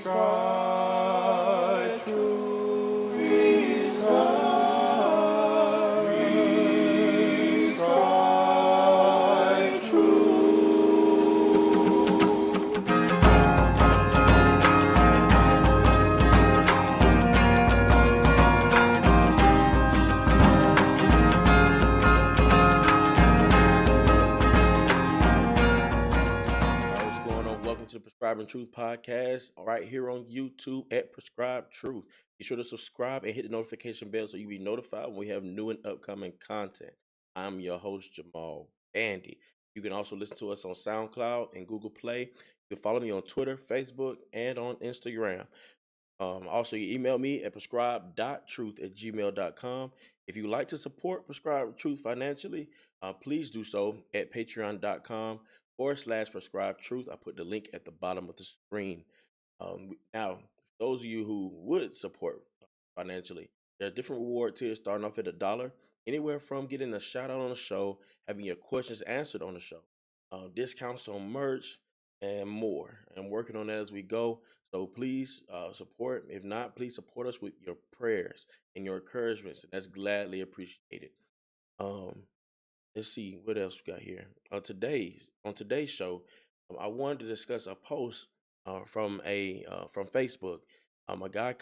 prescribed truth. Prescribed truth. What's going on? Welcome to the Prescribing Truth podcast, right here on YouTube at Prescribed Truth. Be sure to subscribe and hit the notification bell so you'll be notified when we have new and upcoming content. I'm your host, Jamal Bandy. You can also listen to us on SoundCloud and Google Play. You can follow me on Twitter, Facebook, and on Instagram. Also, you email me at prescribed.truth@gmail.com. If you'd like to support Prescribed Truth financially, please do so at patreon.com/prescribed truth. I put the link at the bottom of the screen. Now, for those of you who would support financially, there are different reward tiers starting off at $1, anywhere from getting a shout out on the show, having your questions answered on the show, discounts on merch, and more. I'm working on that as we go. So please support. If not, please support us with your prayers and your encouragements. And that's gladly appreciated. Um, let's see what else we got here. On today's show, I wanted to discuss a post from Facebook. A guy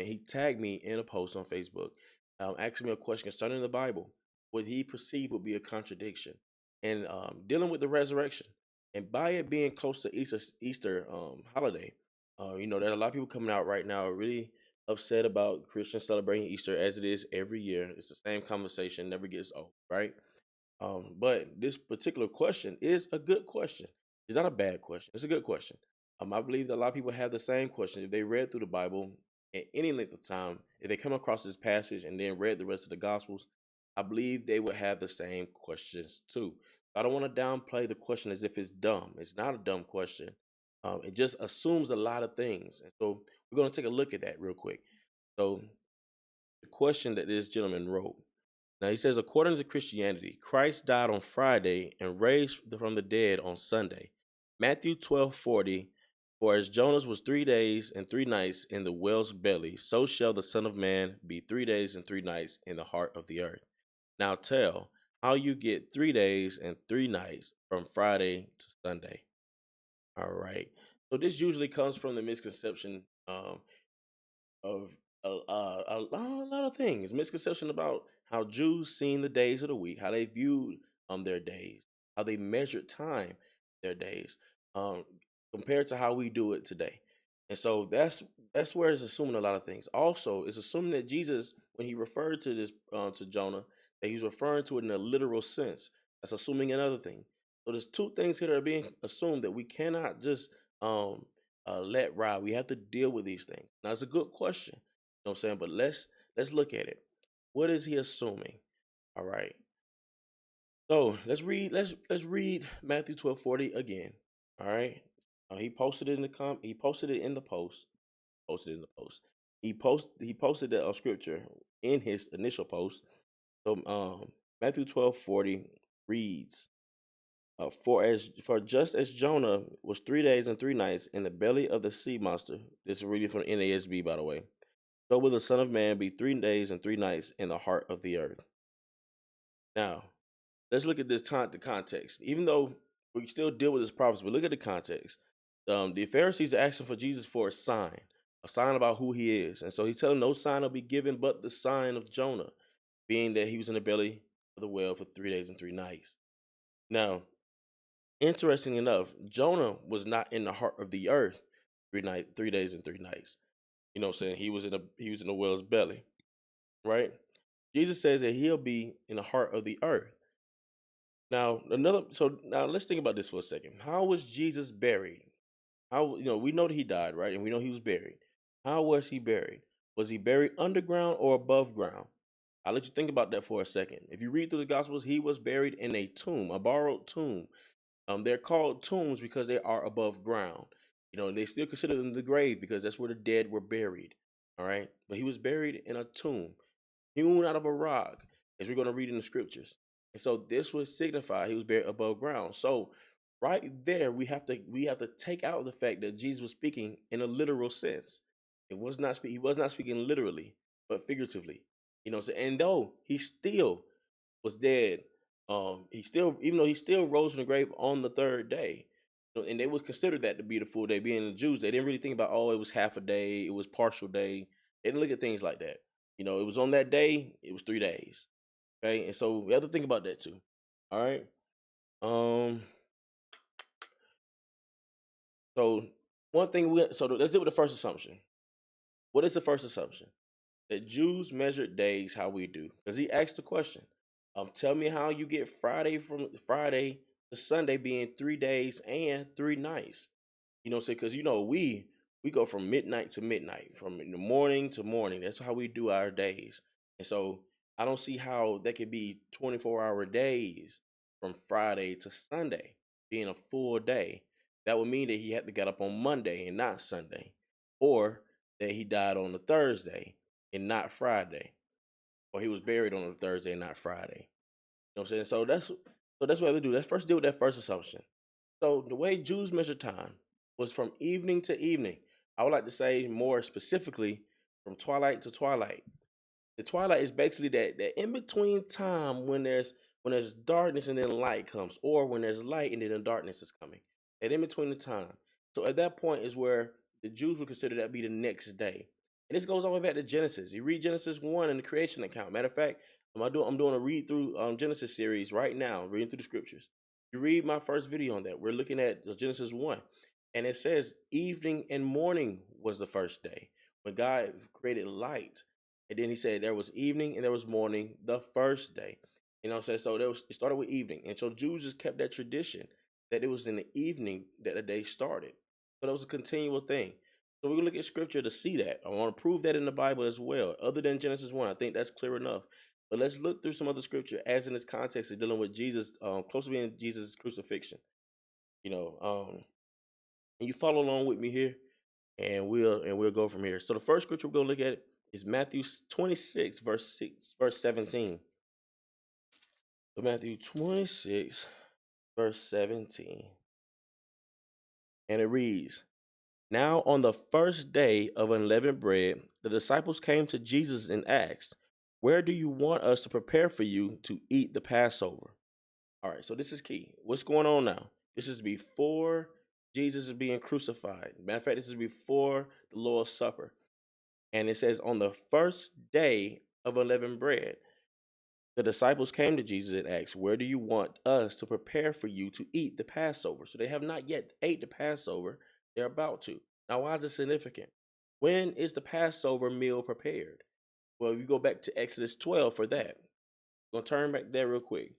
he tagged me in a post on Facebook, asking me a question concerning the Bible, what he perceived would be a contradiction, and dealing with the resurrection. And by it being close to Easter holiday, there's a lot of people coming out right now really upset about Christians celebrating Easter as it is every year. It's the same conversation, never gets old, right? But this particular question is a good question. It's not a bad question. It's a good question. I believe that a lot of people have the same question. If they read through the Bible at any length of time, if they come across this passage and then read the rest of the Gospels, I believe they would have the same questions too. I don't want to downplay the question as if it's dumb. It's not a dumb question. It just assumes a lot of things. And so we're going to take a look at that real quick. So the question that this gentleman wrote. Now he says, according to Christianity, Christ died on Friday and raised from the dead on Sunday. Matthew 12:40, for as Jonah was 3 days and 3 nights in the whale's belly, so shall the Son of Man be 3 days and 3 nights in the heart of the earth. Now tell how you get 3 days and 3 nights from Friday to Sunday. All right. So this usually comes from the misconception of a lot of things. Misconception about how Jews seen the days of the week, how they viewed their days, how they measured time, their days, um, compared to how we do it today. And so that's where it's assuming a lot of things. Also, it's assuming that Jesus, when he referred to this to Jonah, that he's referring to it in a literal sense. That's assuming another thing. So there's two things here that are being assumed that we cannot just let ride. We have to deal with these things. Now, it's a good question, you know what I'm saying? But let's look at it. What is he assuming? All right. So let's read Matthew 12:40 again. All right. He posted it in the he posted it in the post. Posted it in the post. He posted the scripture in his initial post. So Matthew 12:40 reads, for just as Jonah was 3 days and 3 nights in the belly of the sea monster. This is reading from NASB, by the way. So will the Son of Man be 3 days and 3 nights in the heart of the earth. Now, let's look at the context. Even though we still deal with this prophecy, but look at the context. The Pharisees are asking for Jesus for a sign about who he is. And so he's telling them no sign will be given but the sign of Jonah, being that he was in the belly of the whale for 3 days and 3 nights. Now, interesting enough, Jonah was not in the heart of the earth 3 days and 3 nights. You know what I'm saying? He was in the whale's belly, right? Jesus says that he'll be in the heart of the earth. Now let's think about this for a second. How was Jesus buried? How we know that he died, right? And we know he was buried. How was he buried? Was he buried underground or above ground? I'll let you think about that for a second. If you read through the Gospels, he was buried in a tomb, a borrowed tomb. They're called tombs because they are above ground. They still consider them the grave because that's where the dead were buried. All right. But he was buried in a tomb, hewn out of a rock, as we're going to read in the scriptures. And so this would signify he was buried above ground. So right there we have to take out the fact that Jesus was speaking in a literal sense. He was not speaking literally, but figuratively. So and though he still was dead, he still even though he still rose from the grave on the third day. And they would consider that to be the full day. Being the Jews, they didn't really think about, oh, it was half a day, it was partial day. They didn't look at things like that. It was on that day, it was 3 days. Okay, and so we have to think about that too. All right. Um. So let's deal with the first assumption. What is the first assumption? That Jews measured days how we do. Because he asked the question. Tell me how you get Friday to Sunday being 3 days and 3 nights. Because we go from midnight to midnight, from in the morning to morning. That's how we do our days. And so I don't see how that could be 24-hour days from Friday to Sunday being a full day. That would mean that he had to get up on Monday and not Sunday, or that he died on a Thursday and not Friday, or he was buried on a Thursday and not Friday. You know what I'm saying? So that's what I have to do. Let's first deal with that first assumption. So the way Jews measure time was from evening to evening. I would like to say more specifically from twilight to twilight. The twilight is basically that in between time when there's darkness and then light comes, or when there's light and then the darkness is coming. That in between the time. So at that point is where the Jews would consider that be the next day. And this goes all the way back to Genesis. You read Genesis 1 in the creation account. Matter of fact, I'm doing a read through Genesis series right now, reading through the scriptures. You read my first video on that. We're looking at Genesis 1. And it says evening and morning was the first day when God created light. And then he said there was evening and there was morning the first day. So it started with evening. And so Jews just kept that tradition that it was in the evening that the day started. So that was a continual thing. So we're going to look at scripture to see that. I want to prove that in the Bible as well. Other than Genesis 1, I think that's clear enough. But let's look through some other scripture as in this context is dealing with Jesus, close to being Jesus' crucifixion. And you follow along with me here, and we'll go from here. So the first scripture we're gonna look at is Matthew 26, verse 17. So Matthew 26, verse 17. And it reads, Now on the first day of unleavened bread, the disciples came to Jesus and asked, Where do you want us to prepare for you to eat the Passover? All right, so this is key. What's going on now? This is before Jesus is being crucified. Matter of fact, this is before the Lord's Supper. And it says, on the first day of unleavened bread, the disciples came to Jesus and asked, Where do you want us to prepare for you to eat the Passover? So they have not yet ate the Passover. They're about to. Now, why is it significant? When is the Passover meal prepared? Well, if you go back to Exodus 12 for that. I'm going to turn back there real quick.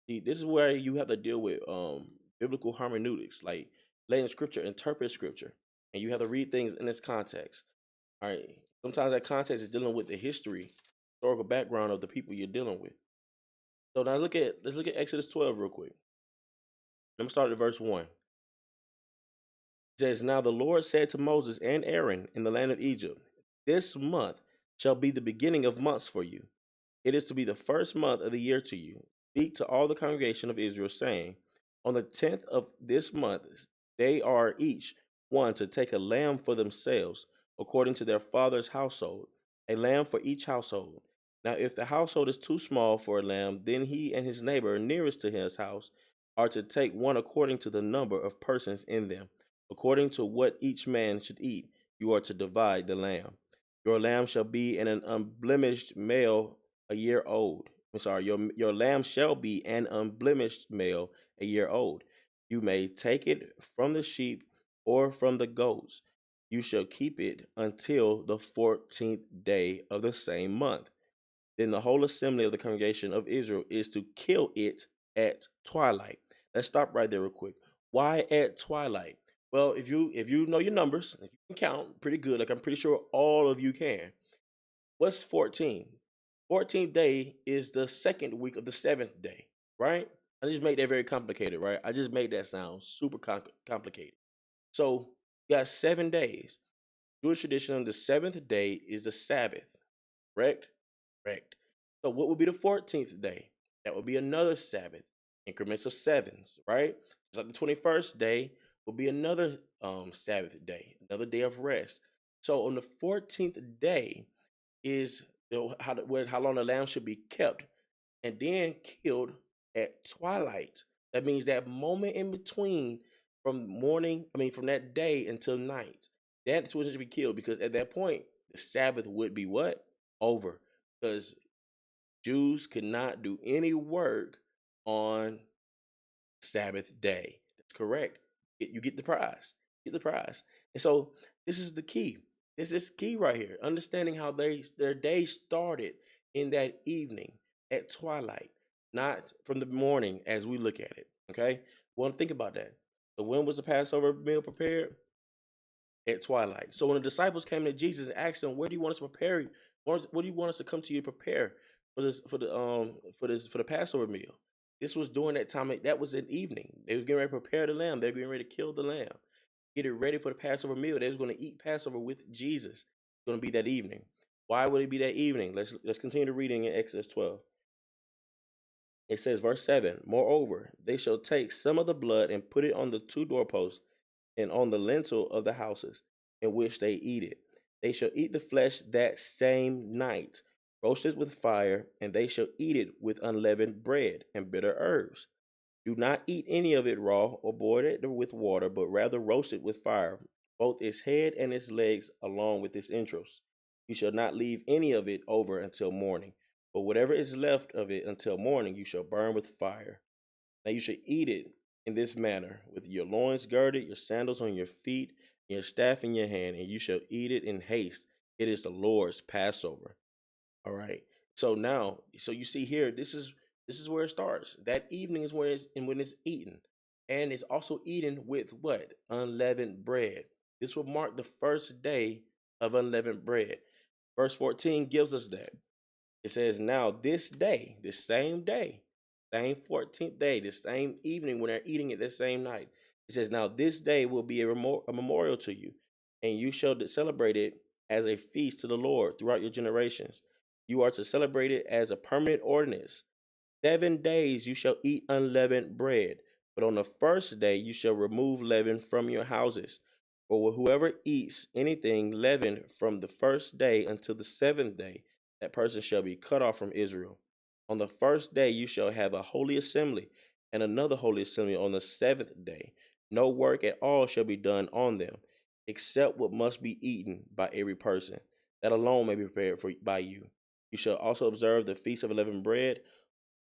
See, this is where you have to deal with biblical hermeneutics, like letting scripture interpret scripture, and you have to read things in its context. All right. Sometimes that context is dealing with the historical background of the people you're dealing with. So now let's look at Exodus 12 real quick. Let me start at verse 1. It says, Now the Lord said to Moses and Aaron in the land of Egypt, This month shall be the beginning of months for you. It is to be the first month of the year to you. Speak to all the congregation of Israel, saying, On the 10th of this month, they are each one to take a lamb for themselves, according to their father's household, a lamb for each household. Now, if the household is too small for a lamb, then he and his neighbor nearest to his house are to take one according to the number of persons in them. According to what each man should eat, you are to divide the lamb. Your lamb shall be an unblemished male a year old. I'm sorry, your lamb shall be an unblemished male a year old. You may take it from the sheep or from the goats. You shall keep it until the 14th day of the same month. Then the whole assembly of the congregation of Israel is to kill it at twilight. Let's stop right there real quick. Why at twilight? Well, if you know your numbers, if you can count pretty good, like I'm pretty sure all of you can. What's 14? 14th day is the second week of the 7th day, right? I just made that very complicated, right? I just made that sound super complicated. So you got 7 days. Jewish tradition on the 7th day is the Sabbath, correct? Correct. So what would be the 14th day? That would be another Sabbath. increments of sevens, right? So the 21st day will be another Sabbath day, another day of rest. So on the 14th day is how long the lamb should be kept, and then killed at twilight. That means that moment in between from morning, from that day until night. That's when it should be killed, because at that point the Sabbath would be what? Over. Because Jews could not do any work on Sabbath day. That's correct. You get the prize. Get the prize. And so this is the key. This is key right here. Understanding how their day started in that evening at twilight, not from the morning as we look at it. Okay? Want to think about that. So when was the Passover meal prepared? At twilight. So when the disciples came to Jesus and asked him, "Where do you want us to prepare? What do you want us to come to you to prepare for this for the Passover meal?" This was during that time. That was an evening. They was getting ready to prepare the lamb. They were getting ready to kill the lamb, get it ready for the Passover meal. They was going to eat Passover with Jesus. It's going to be that evening. Why would it be that evening? Let's continue reading in Exodus 12. It says, verse 7, "Moreover, they shall take some of the blood and put it on the two doorposts and on the lintel of the houses in which they eat it. They shall eat the flesh that same night, roasted with fire, and they shall eat it with unleavened bread and bitter herbs. Do not eat any of it raw or boil it with water, but rather roast it with fire, both its head and its legs, along with its entrails. You shall not leave any of it over until morning, but whatever is left of it until morning you shall burn with fire. Now you should eat it in this manner, with your loins girded, your sandals on your feet, and your staff in your hand, and you shall eat it in haste. It is the Lord's Passover." All right. So you see here, this is where it starts. That evening is when it's eaten, and it's also eaten with what? Unleavened bread. This will mark the first day of unleavened bread. Verse 14 gives us that. It says, "Now this day, this same 14th day, this same evening when they're eating it this same night." It says, "Now this day will be a memorial to you, and you shall celebrate it as a feast to the Lord throughout your generations. You are to celebrate it as a permanent ordinance. 7 days you shall eat unleavened bread, but on the first day you shall remove leaven from your houses. For whoever eats anything leavened from the first day until the seventh day, that person shall be cut off from Israel. On the first day you shall have a holy assembly, and another holy assembly on the seventh day. No work at all shall be done on them, except what must be eaten by every person. That alone may be prepared by you. You shall also observe the feast of unleavened bread,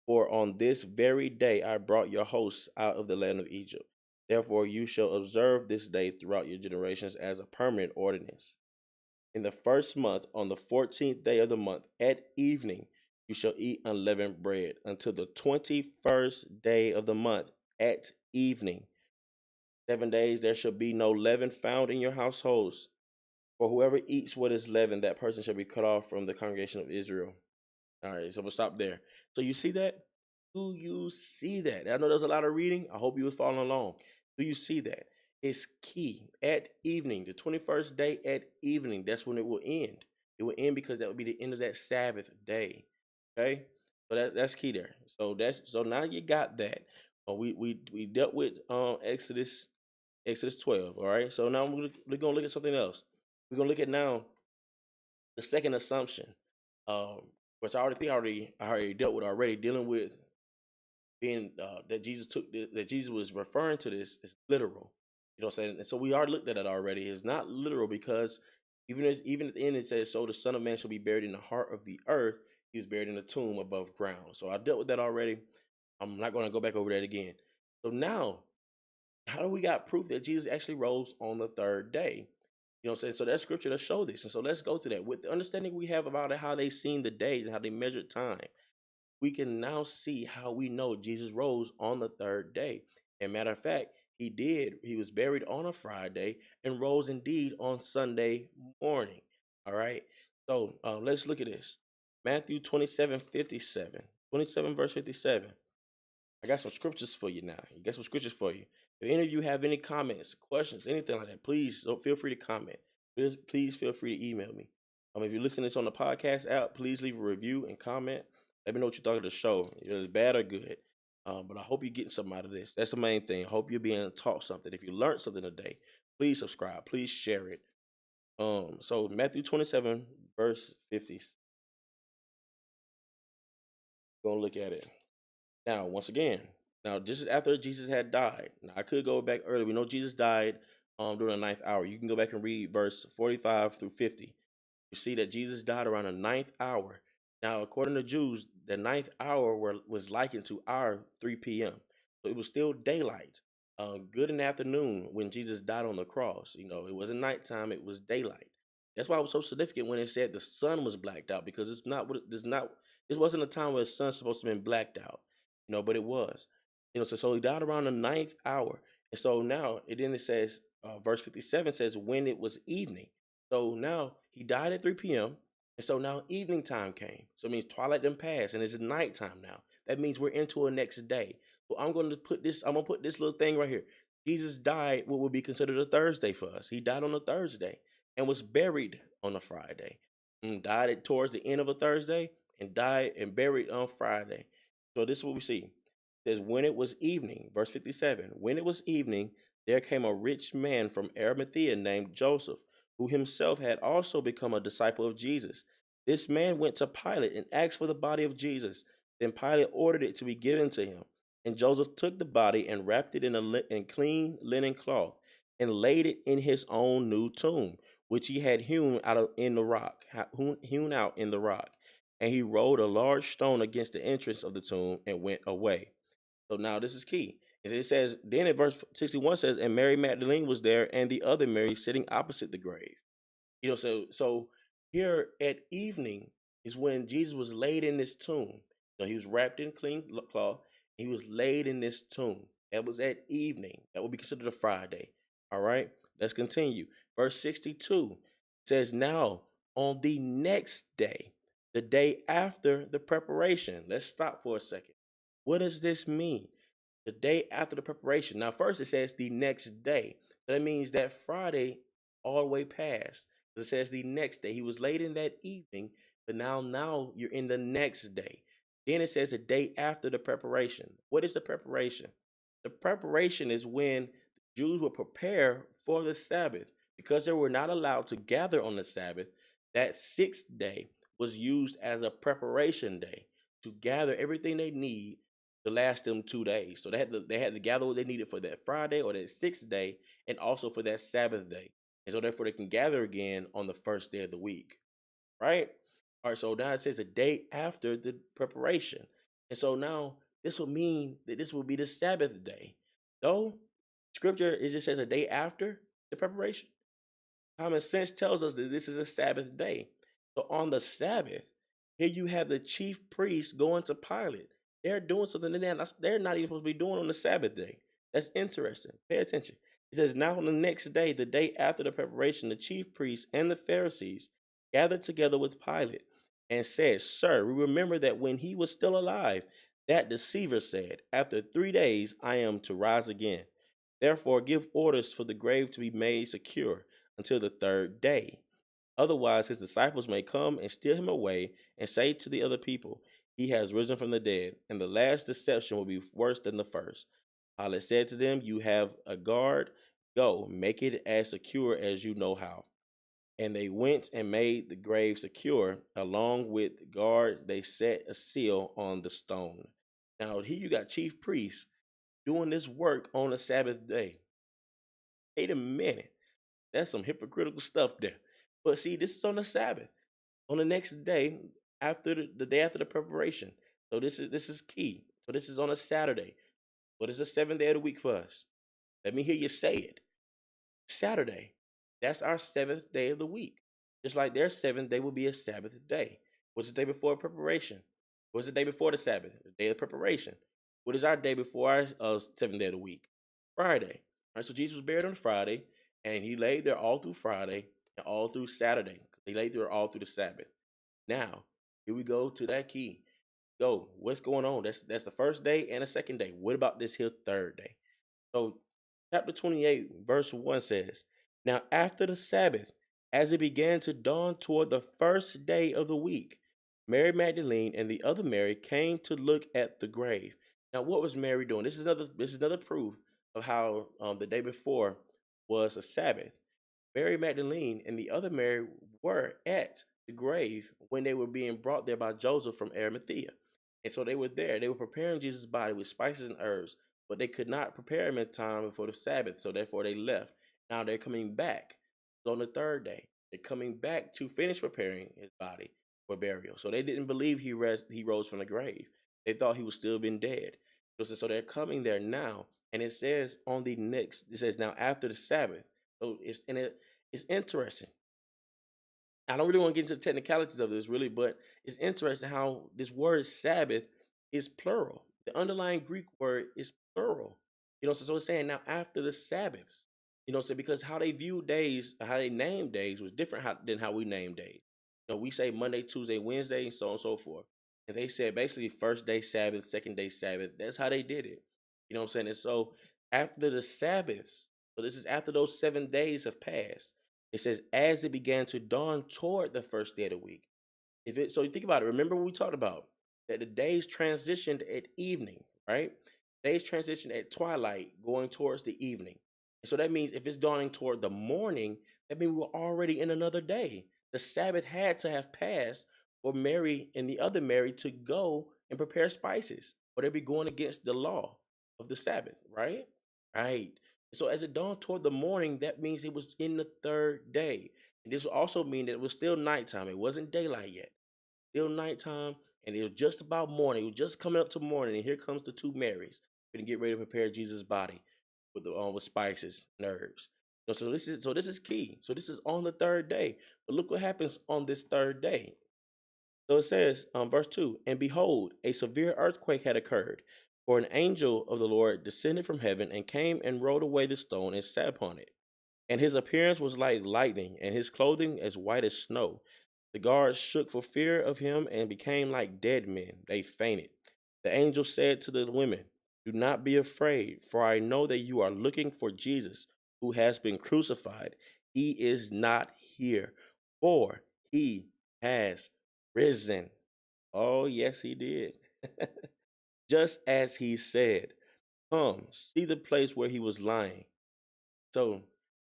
for on this very day I brought your hosts out of the land of Egypt. Therefore you shall observe this day throughout your generations as a permanent ordinance. In the first month, on the 14th day of the month, at evening, you shall eat unleavened bread until the 21st day of the month at evening. 7 days there shall be no leaven found in your households. For whoever eats what is leavened, that person shall be cut off from the congregation of Israel." All right, so we'll stop there. So you see that? Do you see that? I know there's a lot of reading. I hope you was following along. Do you see that? It's key. At evening, the 21st day at evening, that's when it will end. It will end because that will be the end of that Sabbath day. Okay? So that's key there. So now you got that. We dealt with Exodus 12. All right. So now we're gonna look at something else. We're gonna look at now the second assumption, um, which I already dealt with already, dealing with being that Jesus was referring to this is literal. You know what I'm saying? And so we already looked at it already. It's not literal because even at the end it says, "So the Son of Man shall be buried in the heart of the earth. He was buried in a tomb above ground." So I dealt with that already. I'm not going to go back over that again. So now, how do we got proof that Jesus actually rose on the third day? You know what I'm saying? So that scripture to show this. And so let's go to that. With the understanding we have about how they seen the days and how they measured time, we can now see how we know Jesus rose on the third day. And matter of fact, he did. He was buried on a Friday and rose indeed on Sunday morning. All right. So let's look at this. Matthew 27:57. 27 verse 57. I got some scriptures for you now. You got some scriptures for you. If any of you have any comments, questions, anything like that, please don't feel free to comment. Please feel free to email me. If you're listening to this on the podcast app, please leave a review and comment. Let me know what you thought of the show. It was bad or good. But I hope you're getting something out of this. That's the main thing. I hope you're being taught something. If you learned something today, please subscribe. Please share it. So Matthew 27, verse 50. Gonna look at it. Now, once again, now this is after Jesus had died. Now I could go back earlier. We know Jesus died during the ninth hour. You can go back and read verse 45 through 50. You see that Jesus died around the ninth hour. Now, according to Jews, the ninth hour was likened to our 3 p.m. So it was still daylight, good in the afternoon when Jesus died on the cross. It wasn't nighttime; it was daylight. That's why it was so significant when it said the sun was blacked out, because it's not what it's not. This wasn't a time where the sun's supposed to have been blacked out, but it was. So he died around the ninth hour, and so now it says, verse 57 says, when it was evening. So now he died at 3 p.m. And so now evening time came. So it means twilight done passed and it's nighttime now. That means we're into a next day. So I'm gonna put this little thing right here. Jesus died what would be considered a Thursday for us. He died on a Thursday and was buried on a Friday. And died towards the end of a Thursday and died and buried on Friday. So this is what we see. It says, when it was evening, verse 57, when it was evening, there came a rich man from Arimathea named Joseph, who himself had also become a disciple of Jesus. This man went to Pilate and asked for the body of Jesus. Then Pilate ordered it to be given to him. And Joseph took the body and wrapped it in clean linen cloth and laid it in his own new tomb, which he had hewn out in the rock, hewn out in the rock. And he rolled a large stone against the entrance of the tomb and went away. So now this is key. It says, then in verse 61 says, and Mary Magdalene was there and the other Mary sitting opposite the grave. So here at evening is when Jesus was laid in this tomb. He was wrapped in clean cloth. He was laid in this tomb. That was at evening. That would be considered a Friday. All right, let's continue. Verse 62 says, now on the next day, the day after the preparation. Let's stop for a second. What does this mean? The day after the preparation. Now, first it says the next day. So that means that Friday all the way past. It says the next day. He was late in that evening, but now you're in the next day. Then it says the day after the preparation. What is the preparation? The preparation is when the Jews will prepare for the Sabbath. Because they were not allowed to gather on the Sabbath, that sixth day was used as a preparation day to gather everything they need to last them 2 days. So they had to gather what they needed for that Friday or that sixth day, and also for that Sabbath day. And so therefore they can gather again on the first day of the week. Right? All right, so now it says the day after the preparation. And so now this will mean that this will be the Sabbath day. Though scripture it just says a day after the preparation. Common sense tells us that this is a Sabbath day. So on the Sabbath, here you have the chief priests going to Pilate. They're doing something that they're not even supposed to be doing on the Sabbath day. That's interesting. Pay attention. It says, now on the next day, the day after the preparation, the chief priests and the Pharisees gathered together with Pilate and said, sir, we remember that when he was still alive, that deceiver said, after 3 days I am to rise again. Therefore, give orders for the grave to be made secure until the third day. Otherwise, his disciples may come and steal him away and say to the other people, he has risen from the dead, and the last deception will be worse than the first. Pilate said to them, you have a guard. Go, make it as secure as you know how. And they went and made the grave secure. Along with guards, they set a seal on the stone. Now, here you got chief priests doing this work on a Sabbath day. Wait a minute. That's some hypocritical stuff there. But see, this is on the Sabbath, on the next day after the day after the preparation. So this is key. So this is on a Saturday. What is the seventh day of the week for us? Let me hear you say it. Saturday. That's our seventh day of the week. Just like their seventh day will be a Sabbath day. What's the day before preparation? What's the day before the Sabbath? The day of preparation. What is our day before our seventh day of the week? Friday. All right, so Jesus was buried on Friday, and he laid there all through Friday and all through Saturday. He laid there all through the Sabbath. Now, here we go to that key. Go, what's going on? That's the first day and the second day. What about this here third day? So chapter 28, verse 1 says, now after the Sabbath, as it began to dawn toward the first day of the week, Mary Magdalene and the other Mary came to look at the grave. Now, what was Mary doing? This is another proof of how the day before was a Sabbath. Mary Magdalene and the other Mary were at the grave when they were being brought there by Joseph from Arimathea. And so they were there. They were preparing Jesus' body with spices and herbs, but they could not prepare him in time before the Sabbath. So therefore they left. Now they're coming back. So on the third day, they're coming back to finish preparing his body for burial. So they didn't believe he rose from the grave. They thought he was still been dead. So they're coming there now. And it says it says now after the Sabbath. So it's interesting. I don't really want to get into the technicalities of this really, but it's interesting how this word Sabbath is plural. The underlying Greek word is plural. So it's saying now after the Sabbaths. So because how they view days, how they name days was different than how we name days. We say Monday, Tuesday, Wednesday, and so on and so forth. And they said basically first day Sabbath, second day Sabbath. That's how they did it. You know what I'm saying? And so after the Sabbaths, so this is after those 7 days have passed. It says, as it began to dawn toward the first day of the week. So you think about it, remember what we talked about, that the days transitioned at evening, right? Days transitioned at twilight, going towards the evening. And so that means if it's dawning toward the morning, that means we were already in another day. The Sabbath had to have passed for Mary and the other Mary to go and prepare spices, or they'd be going against the law of the Sabbath, right? Right. So as it dawned toward the morning, that means it was in the third day. And this will also mean that it was still nighttime. It wasn't daylight yet. Still nighttime, and it was just about morning. It was just coming up to morning, and here comes the two Marys going to get ready to prepare Jesus' body with spices and herbs. So this is key. So this is on the third day. But look what happens on this third day. So it says, verse 2, and behold, a severe earthquake had occurred, for an angel of the Lord descended from heaven and came and rolled away the stone and sat upon it. And his appearance was like lightning, and his clothing as white as snow. The guards shook for fear of him and became like dead men. They fainted. The angel said to the women, do not be afraid, for I know that you are looking for Jesus, who has been crucified. He is not here, for he has risen. Oh, yes, he did. Just as he said, come, see the place where he was lying. So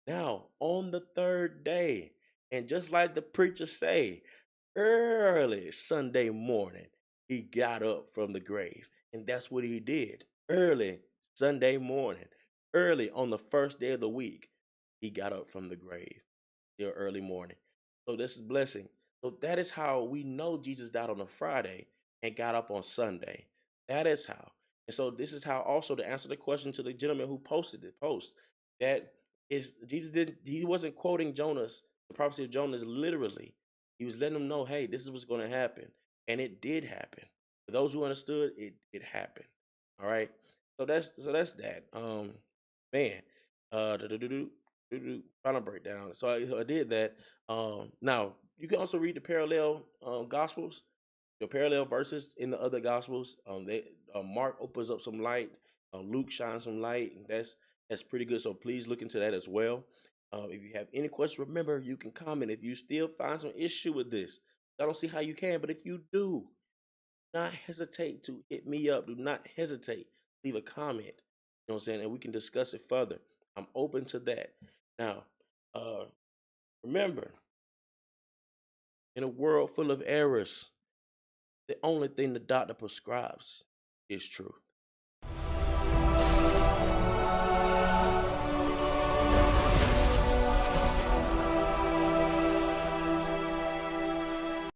now on the third day, and just like the preacher say, early Sunday morning, he got up from the grave. And that's what he did. Early Sunday morning, early on the first day of the week, he got up from the grave. Still early morning. So this is blessing. So that is how we know Jesus died on a Friday and got up on Sunday. That is how. And so this is how also to answer the question to the gentleman who posted the post, that is he wasn't quoting Jonah's, the prophecy of Jonah is literally. He was letting them know, hey, this is what's going to happen. And it did happen. For those who understood, it happened. All right. So that's that. Man. Final breakdown. So I did that. Now you can also read the parallel gospels, the parallel verses in the other gospels. Mark opens up some light. Luke shines some light, and that's pretty good. So please look into that as well. If you have any questions, remember you can comment. If you still find some issue with this, I don't see how you can, but if you do, not hesitate to hit me up. Do not hesitate. Leave a comment. You know what I'm saying? And we can discuss it further. I'm open to that. Now, remember, in a world full of errors, the only thing the doctor prescribes is truth.